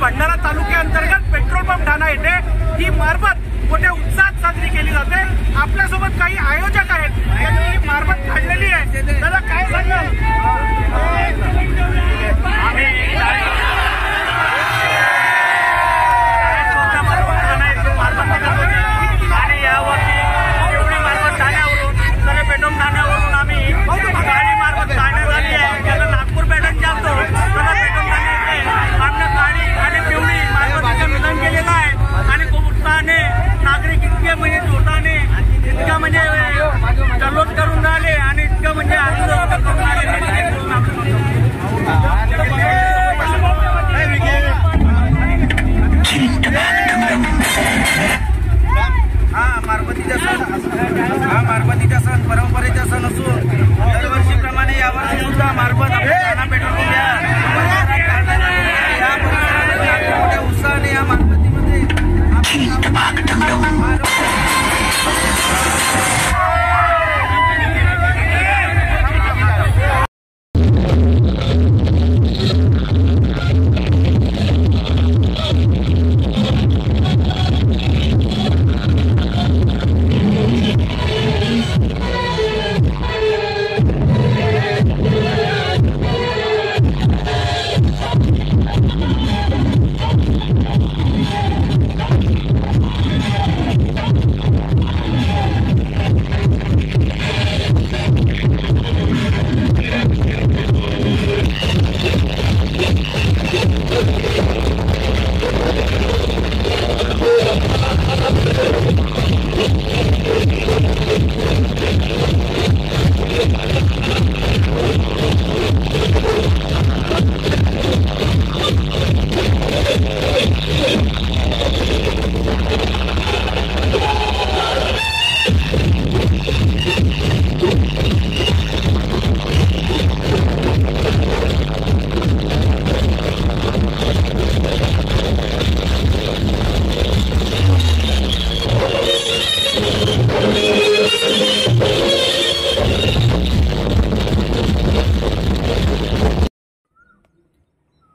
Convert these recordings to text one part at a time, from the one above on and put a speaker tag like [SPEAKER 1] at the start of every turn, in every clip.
[SPEAKER 1] Bhandara तालुक्याअंतर्गत petrol pump ठाणा येथे ही मारबत मोठ्या उत्साहात साजरी केली जाते। आपल्यासोबत काही आयोजक आहेत, त्यांनी ही मारबत काढलेली आहे। दादा काय सांगाल? जल्लोष करून राहिले आणि इतकं म्हणजे आनंद करून राहिले। मारबतीचा सण परंपरेचा सण असून दरवर्षीप्रमाणे यावर्षी सुद्धा मारबत ठाणा पेट्रोल मोठ्या उत्साहाने या मारबतीमध्ये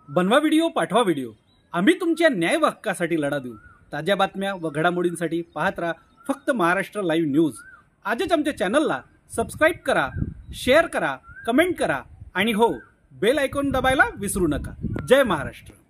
[SPEAKER 2] बनवा व्हिडिओ, पाठवा व्हिडिओ, आम्ही तुमच्या न्याय व हक्कासाठी लढा देऊ। ताज्या बातम्या व घडामोडींसाठी पाहत राहा फक्त महाराष्ट्र लाईव्ह न्यूज। आजच आमच्या चॅनलला सबस्क्राईब करा, शेअर करा, कमेंट करा आणि हो, बेल आयकॉन दाबायला विसरू नका। जय महाराष्ट्र।